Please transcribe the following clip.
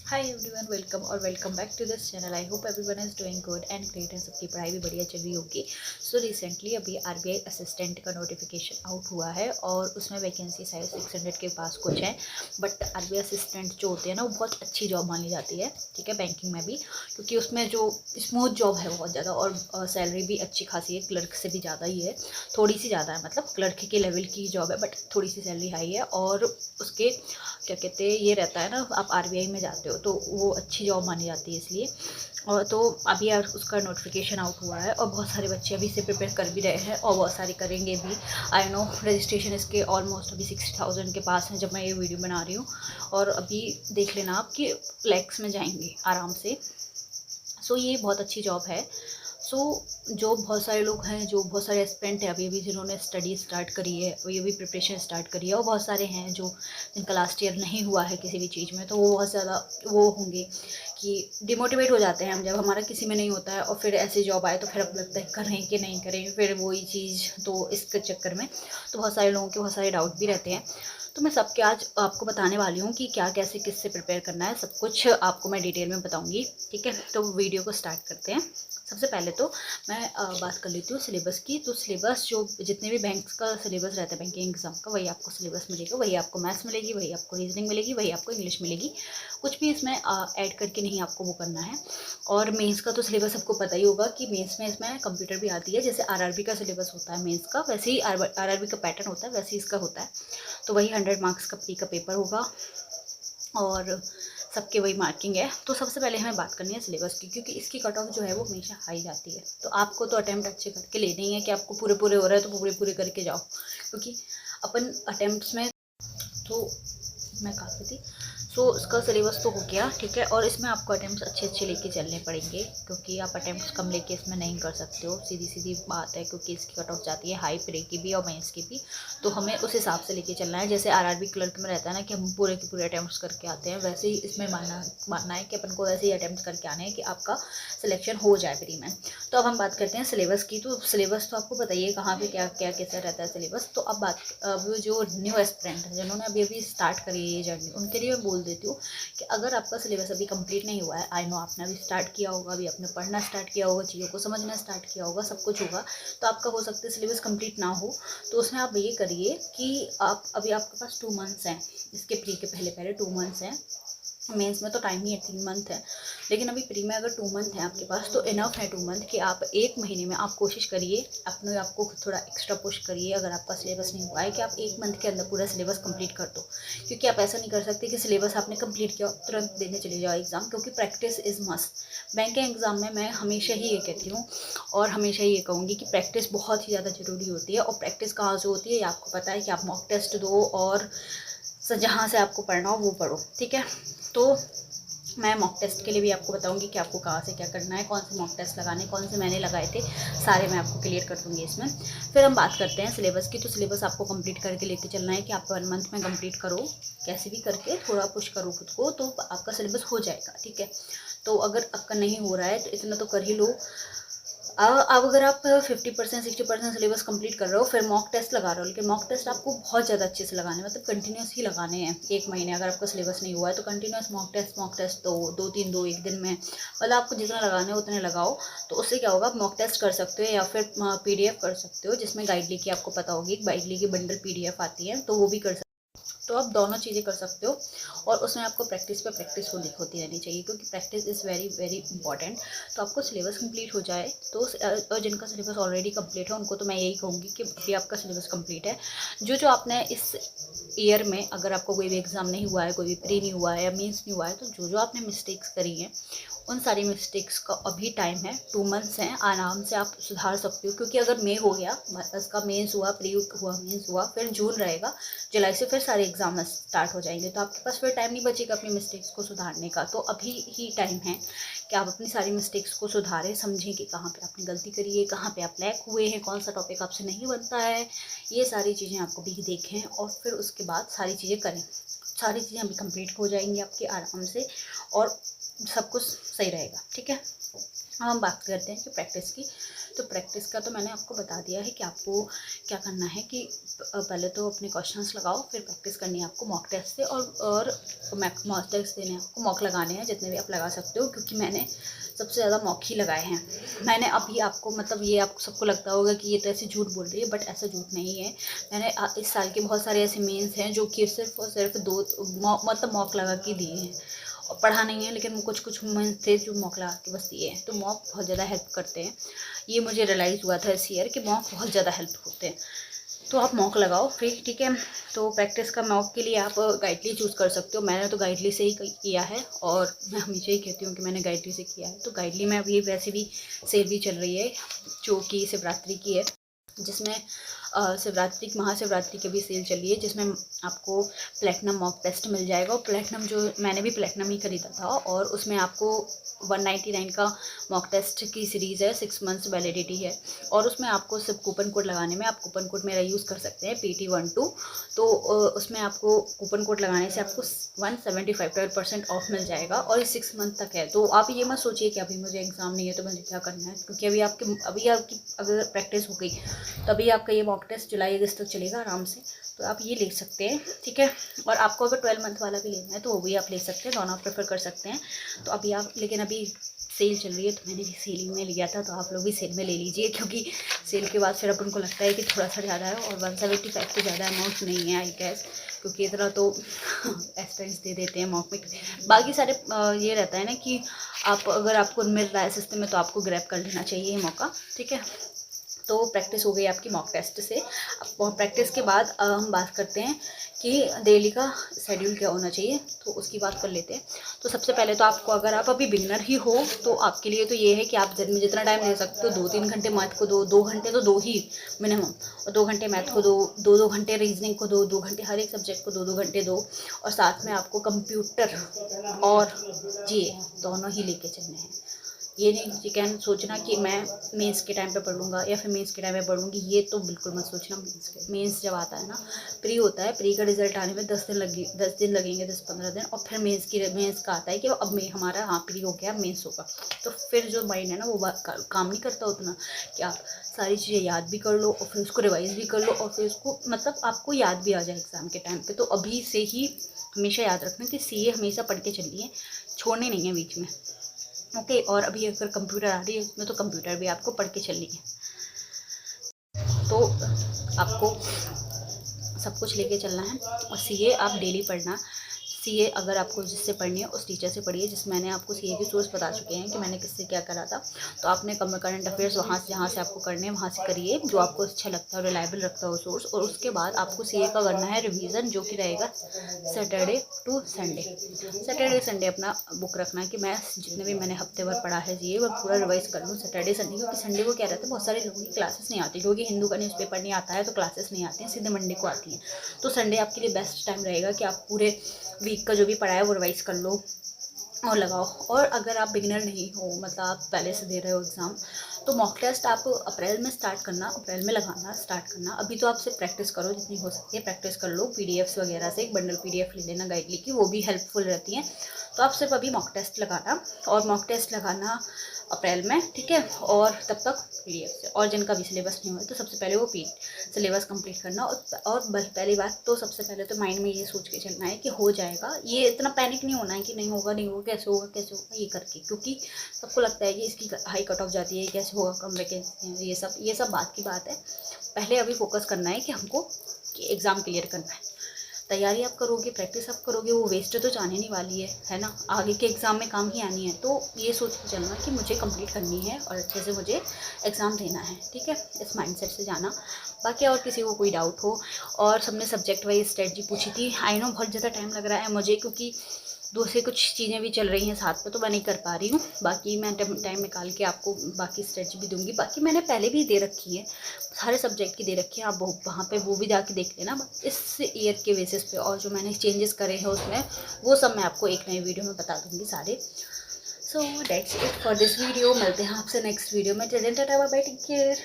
हाय everyone, welcome और welcome back to this channel. I hope everyone is doing good and great and सबकी पढ़ाई भी बढ़िया चल रही होगी। सो रिसेंटली अभी आरबीआई असिस्टेंट का नोटिफिकेशन आउट हुआ है और उसमें वैकेंसी शायद 600 के पास कुछ है। बट आरबीआई असिस्टेंट जो होते हैं ना, वो बहुत अच्छी जॉब मानी जाती है, ठीक है, बैंकिंग में भी, क्योंकि उसमें जो स्मूथ जॉब है बहुत ज़्यादा और सैलरी भी अच्छी खासी है, क्लर्क से भी ज़्यादा ही है, थोड़ी सी ज़्यादा है, मतलब क्लर्क के लेवल की जॉब है बट थोड़ी सी सैलरी हाई है। और उसके क्या कहते हैं, ये रहता है ना, आप आरबीआई में जाते हो तो वो अच्छी जॉब मानी जाती है इसलिए। और तो अभी यार उसका नोटिफिकेशन आउट हुआ है और बहुत सारे बच्चे अभी से प्रिपेयर कर भी रहे हैं और बहुत सारे करेंगे भी। आई नो रजिस्ट्रेशन इसके ऑलमोस्ट अभी 60,000 के पास है जब मैं ये वीडियो बना रही हूँ। और अभी देख लेना आप कि लैक्स में जाएंगे आराम से। सो ये बहुत अच्छी जॉब है। सो जो बहुत सारे लोग हैं, जो बहुत सारे एस्पिरेंट हैं अभी अभी जिन्होंने स्टडी स्टार्ट करी है, ये भी प्रिपरेशन स्टार्ट करी है, और बहुत सारे हैं जो जिनका लास्ट ईयर नहीं हुआ है किसी भी चीज़ में, तो वो बहुत ज़्यादा वो होंगे कि डिमोटिवेट हो जाते हैं हम जब हमारा किसी में नहीं होता है और फिर ऐसी जॉब आए तो फिर अब लगता है करें कि नहीं करें, फिर वही चीज़, तो इसके चक्कर में तो बहुत सारे लोगों के बहुत सारे डाउट भी रहते हैं। तो मैं सबके आज आपको बताने वाली हूँ कि क्या कैसे किससे प्रिपेयर करना है, सब कुछ आपको मैं डिटेल में बताऊँगी, ठीक है। तो वीडियो को स्टार्ट करते हैं। सबसे पहले तो मैं बात कर लेती हूँ सिलेबस की। तो सिलेबस जो जितने भी बैंक्स का सिलेबस रहता है बैंकिंग एग्जाम का, वही आपको सिलेबस मिलेगा, वही आपको मैथ्स मिलेगी, वही आपको रीजनिंग मिलेगी, वही आपको इंग्लिश मिलेगी। कुछ भी इसमें ऐड करके नहीं आपको वो करना है। और मेंस का तो सिलेबस आपको पता ही होगा कि मेंस में इसमें कंप्यूटर भी आती है, जैसे आरआरबी का सिलेबस होता है मेंस का, वैसे ही आरआरबी का पैटर्न होता है, वैसे ही इसका होता है। तो वही 100 मार्क्स का प्री का पेपर होगा और सबके वही मार्किंग है। तो सबसे पहले हमें बात करनी है सिलेबस की, क्योंकि इसकी कट ऑफ जो है वो हमेशा हाई जाती है। तो आपको तो अटैम्प्ट अच्छे करके लेने ही है कि आपको पूरे पूरे हो रहा है तो पूरे पूरे करके जाओ, क्योंकि अपन अटैम्प्ट्स में तो मैं कहा थी। सो इसका सिलेबस तो हो गया, ठीक है। और इसमें आपको अटैम्प्ट्स अच्छे अच्छे लेके चलने पड़ेंगे, क्योंकि आप अटैम्प्ट्स कम लेके इसमें नहीं कर सकते हो, सीधी सीधी बात है, क्योंकि इसकी कट ऑफ जाती है हाई प्री की भी और मेंस की भी। तो हमें उस हिसाब से लेके चलना है। जैसे आरआरबी क्लर्क में रहता है ना कि हम पूरे के पूरे अटैम्प्ट्स करके आते हैं, वैसे ही इसमें मानना है कि अपन को वैसे ही अटैम्प्ट करके आने हैं कि आपका सिलेक्शन हो जाए प्री में। तो अब हम बात करते हैं सिलेबस की। तो सिलेबस तो आपको बताइए कहाँ पे क्या क्या कैसा रहता है सिलेबस। तो अब जो न्यू एस्पिरेंट है जिन्होंने अभी अभी स्टार्ट करी है ये जर्नी, उनके लिए मैं बोल देती हूँ कि अगर आपका सिलेबस अभी कंप्लीट नहीं हुआ है, आई नो आपने अभी स्टार्ट किया होगा, अभी आपने पढ़ना स्टार्ट किया होगा, चीज़ों को समझना स्टार्ट किया होगा, सब कुछ होगा, तो आपका हो सकता है सिलेबस कंप्लीट ना हो। तो उसमें आप ये करिए कि आप अभी आपके पास 2 मंथ्स हैं, इसके प्री के पहले पहले 2 मंथ्स हैं। मेंस में तो टाइम ही है, 3 मंथ है, लेकिन अभी प्री में अगर 2 मंथ है आपके पास तो इनफ है 2 मंथ कि आप 1 महीने में आप कोशिश करिए, अपने आपको थोड़ा एक्स्ट्रा पुश करिए। अगर आपका सिलेबस नहीं हुआ है कि आप 1 मंथ के अंदर पूरा सिलेबस कंप्लीट कर दो, क्योंकि आप ऐसा नहीं कर सकते कि सिलेबस आपने कंप्लीट किया तुरंत देने चले जाओ एग्ज़ाम, क्योंकि practice is must. Banking exam में मैं हमेशा ही ये कहती हूँ और हमेशा ही ये कहूँगी कि प्रैक्टिस बहुत ही ज़्यादा ज़रूरी होती है। और प्रैक्टिस कहाँ से होती है ये आपको पता है कि आप मॉक टेस्ट दो और जहाँ से आपको पढ़ना हो वो पढ़ो, ठीक है। तो मैं मॉक टेस्ट के लिए भी आपको बताऊंगी कि आपको कहाँ से क्या करना है, कौन से मॉक टेस्ट लगाने, कौन से मैंने लगाए थे, सारे मैं आपको क्लियर कर दूंगी इसमें। फिर हम बात करते हैं सिलेबस की। तो सिलेबस आपको कंप्लीट करके लेके चलना है कि आप 1 मंथ में कंप्लीट करो, कैसे भी करके थोड़ा पुश करो खुद को, तो आपका सिलेबस हो जाएगा, ठीक है। तो अगर आपका नहीं हो रहा है तो इतना तो कर ही लो। अब अगर आप 50% 60% सिलेबस कंप्लीट कर रहे हो, फिर मॉक टेस्ट लगा रहे हो, लेकिन मॉक टेस्ट आपको बहुत ज़्यादा अच्छे से लगाने, मतलब कंटिन्यूस ही लगाने हैं 1 महीने। अगर आपका सिलेबस नहीं हुआ है तो कंटिन्यूस मॉक टेस्ट दो तीन दो एक दिन में, मतलब आपको जितना लगाना है उतने लगाओ। तो उससे क्या होगा, आप मॉक टेस्ट कर सकते हो या फिर पीडीएफ कर सकते हो, जिसमें गाइडली की आपको पता होगी, गाइडली की बंडल पीडीएफ आती है, तो वो भी कर सकते हो। तो आप दोनों चीज़ें कर सकते हो और उसमें आपको प्रैक्टिस पे प्रैक्टिस होती रहनी चाहिए, क्योंकि practice is very very important. तो आपको सिलेबस कंप्लीट हो जाए तो और जिनका सिलेबस ऑलरेडी कंप्लीट है उनको तो मैं यही कहूँगी कि अभी आपका सिलेबस कंप्लीट है। जो जो आपने इस ईयर में, अगर आपको कोई भी एग्ज़ाम नहीं हुआ है, कोई भी प्री नहीं हुआ है या मीन्स नहीं हुआ है, तो जो जो आपने मिस्टेक्स करी हैं उन सारी मिस्टेक्स का अभी टाइम है, 2 मंथ्स हैं, आराम से आप सुधार सकते हो। क्योंकि अगर मई हो गया, इसका मेंस हुआ, प्री हुआ, मेंस हुआ, फिर जून रहेगा, जुलाई से फिर सारे एग्जाम स्टार्ट हो जाएंगे, तो आपके पास फिर टाइम नहीं बचेगा अपनी मिस्टेक्स को सुधारने का। तो अभी ही टाइम है कि आप अपनी सारी मिस्टेक्स को सुधारें, समझें कि कहाँ पे आपने गलती करी है, कहाँ पे आप लैक हुए हैं, कौन सा टॉपिक आपसे नहीं बनता है, ये सारी चीज़ें आपको भी देखें और फिर उसके बाद सारी चीज़ें करें। सारी चीज़ें अभी कंप्लीट हो जाएंगी आपकी आराम से और सब कुछ सही रहेगा, ठीक है। अब हम बात करते हैं कि प्रैक्टिस की। तो प्रैक्टिस का तो मैंने आपको बता दिया है कि आपको क्या करना है कि पहले तो अपने क्वेश्चंस लगाओ, फिर प्रैक्टिस करनी है आपको मॉक टेस्ट से, और मॉक टेस्ट देने हैं आपको, मॉक लगाने हैं जितने भी आप लगा सकते हो, क्योंकि मैंने सबसे ज़्यादा मॉक ही लगाए हैं। मैंने अभी आपको मतलब ये आपको सबको लगता होगा कि ये तो ऐसे झूठ बोल रही है, बट ऐसा झूठ नहीं है। मैंने इस साल के बहुत सारे ऐसे मेंस हैं जो कि सिर्फ और सिर्फ मतलब मॉक लगा के दिए हैं, और पढ़ा नहीं है, लेकिन कुछ कुछ मेंस थे जो मॉक लगा के बस दिए हैं। तो मॉक बहुत ज़्यादा हेल्प करते हैं, ये मुझे रियलाइज़ हुआ था इस ईयर कि मॉक बहुत ज़्यादा हेल्प होते हैं। तो आप मॉक लगाओ फिर, ठीक है। तो प्रैक्टिस का मॉक के लिए आप गाइडली चूज़ कर सकते हो। मैंने तो गाइडली से ही किया है, और मैं हमेशा ही कहती हूँ कि मैंने गाइडली से किया है। तो गाइडली में अभी वैसे भी सेल भी चल रही है जो कि शिवरात्रि की है, जिसमें शिवरात्रि महाशिवरात्रि की भी सेल चल रही है, जिसमें आपको प्लेटिनम मॉक टेस्ट मिल जाएगा। और प्लेटिनम जो मैंने भी प्लेटिनम ही खरीदा था, और उसमें आपको 199 का मॉक टेस्ट की सीरीज़ है, 6 मंथ्स वैलिडिटी है, और उसमें आपको सिर्फ कूपन कोड लगाने में, आप कूपन कोड मेरा यूज़ कर सकते हैं PT12। तो उसमें आपको कूपन कोड लगाने से आपको 175% ऑफ मिल जाएगा, और ये 6 मंथ तक है। तो आप ये मत सोचिए कि अभी मुझे एग्ज़ाम नहीं है तो मुझे क्या करना है, क्योंकि अभी आपकी अगर प्रैक्टिस हो गई तभी आपका ये मॉक टेस्ट जुलाई अगस्त तक चलेगा आराम से। तो आप ये ले सकते हैं, ठीक है। और आपको अगर 12 मंथ वाला भी लेना है तो वो भी आप ले सकते हैं, दोनों आप प्रेफर कर सकते हैं। तो अभी आप, लेकिन अभी सेल चल रही है, तो मैंने भी सेल में लिया था, तो आप लोग भी सेल में ले लीजिए, क्योंकि सेल के बाद फिर अपन को लगता है कि थोड़ा सा ज़्यादा है, और 175 तो ज़्यादा अमाउंट नहीं है आई गेस, क्योंकि इतना तो एक्सपेंस दे देते हैं मॉक में। बाकी सारे ये रहता है ना कि आप अगर आपको मिल रहा है सस्ते में तो आपको ग्रैब कर लेना चाहिए मौका, ठीक है। तो प्रैक्टिस हो गई आपकी मॉक टेस्ट से। अब प्रैक्टिस के बाद हम बात करते हैं कि डेली का शेड्यूल क्या होना चाहिए, तो उसकी बात कर लेते हैं। तो सबसे पहले तो आपको, अगर आप अभी बिगनर ही हो तो आपके लिए तो ये है कि आप दिन में जितना टाइम दे सकते हो, 2-3 घंटे मैथ को दो, 2 घंटे तो दो ही मिनिमम, और 2 घंटे मैथ को दो, 2-2 घंटे रीजनिंग को दो, 2 घंटे हर एक सब्जेक्ट को 2-2 घंटे दो, और साथ में आपको कंप्यूटर और जी दोनों ही लेके चलने हैं। ये नहीं कि क्या सोचना कि मैं मेंस के टाइम पे पढ़ लूँगा या फिर मेंस के टाइम पे पढ़ूँगी, ये तो बिल्कुल मत सोचना। मेंस जब आता है ना, प्री होता है, प्री का रिजल्ट आने में 10 दिन लगेंगे, 10-15 दिन, और फिर मेंस का आता है कि अब हमारा हाँ प्री हो गया, मेंस होगा। तो फिर जो माइंड है ना वो काम नहीं करता उतना कि आप सारी चीज़ें याद भी कर लो और फिर उसको रिवाइज भी कर लो, और फिर उसको मतलब आपको याद भी आ जाए एग्ज़ाम के टाइम पे। तो अभी से ही हमेशा याद रखना कि सीए हमेशा पढ़ के चलिए, छोड़ने नहीं है बीच में, ओके। और अभी अगर कंप्यूटर आ रही है उसमें तो कंप्यूटर भी आपको पढ़ के चलनी है। तो आपको सब कुछ लेके चलना है, और सीए आप डेली पढ़ना। सीए अगर आपको जिससे पढ़नी है उस टीचर से पढ़िए, जिस मैंने आपको सीए की सोर्स बता चुके हैं कि मैंने किससे क्या करा था। तो आपने करंट अफेयर्स वहाँ से जहाँ से आपको करने हैं वहाँ से करिए, जो आपको अच्छा लगता है, रिलायबल रखता हो सोर्स। और उसके बाद आपको सीए का करना है रिवीजन, जो कि रहेगा Saturday to Sunday. Saturday Sunday अपना बुक रखना कि मैं जितने भी मैंने हफ्ते भर पढ़ा है सीए वो पूरा रिवाइज कर लूँ सैटरडे संडे, क्योंकि संडे को क्या रहता है, बहुत सारे लोगों की क्लासेस नहीं आती, क्योंकि हिंदू का न्यूज़पेपर नहीं आता है तो क्लासेस नहीं आती हैं, सीधे मंडे को आती हैं। तो संडे आपके लिए बेस्ट टाइम रहेगा कि आप पूरे वीक का जो भी पढ़ा है वो रिवाइज कर लो और लगाओ। और अगर आप बिगिनर नहीं हो, मतलब आप पहले से दे रहे हो एग्ज़ाम, तो मॉक टेस्ट आप अप्रैल में स्टार्ट करना, अप्रैल में लगाना स्टार्ट करना। अभी तो आप सिर्फ प्रैक्टिस करो, जितनी हो सकती है प्रैक्टिस कर लो। पीडीएफ्स वगैरह से एक बंडल पीडीएफ ले लेना गाइडली की, वो भी हेल्पफुल रहती हैं। तो आप सिर्फ अभी मॉक टेस्ट लगाना, और मॉक टेस्ट लगाना अप्रैल में, ठीक है। और तब तक पीडीएफ से, और जिनका भी सिलेबस नहीं हुआ तो सबसे पहले वो सिलेबस कंप्लीट करना। और पहली बात तो सबसे पहले तो माइंड में ये सोच के चलना है कि हो जाएगा, ये इतना पैनिक नहीं होना है कि नहीं होगा नहीं होगा, कैसे होगा कैसे होगा ये करके, क्योंकि सबको लगता है कि इसकी हाई कट ऑफ जाती है, कैसे होगा, कम वैकेंसी, ये सब बात की बात है। पहले अभी फोकस करना है कि हमको एग्ज़ाम क्लियर करना है। तैयारी आप करोगे, प्रैक्टिस आप करोगे, वो वेस्ट तो जाने नहीं वाली है ना, आगे के एग्ज़ाम में काम ही आनी है। तो ये सोच के चलना कि मुझे कंप्लीट करनी है और अच्छे से मुझे एग्ज़ाम देना है, ठीक है। इस माइंडसेट से जाना। बाकी और किसी को कोई डाउट हो, और सबने सब्जेक्ट वाइज स्ट्रेटजी पूछी थी, आई नो बहुत ज़्यादा टाइम लग रहा है मुझे, क्योंकि दूसरी कुछ चीज़ें भी चल रही हैं साथ में, तो मैं नहीं कर पा रही हूँ। बाकी मैं टाइम निकाल के आपको बाकी स्ट्रेटजी भी दूंगी। बाकी मैंने पहले भी दे रखी है, सारे सब्जेक्ट की दे रखी है, आप वहाँ पे वो भी जाके देख लेना इस ईयर के बेसिस पे, और जो मैंने चेंजेस करे हैं उसमें वो सब मैं आपको एक नई वीडियो में बता दूँगी सारे। So that's it for this video. मिलते हैं आपसे नेक्स्ट वीडियो में। Take care.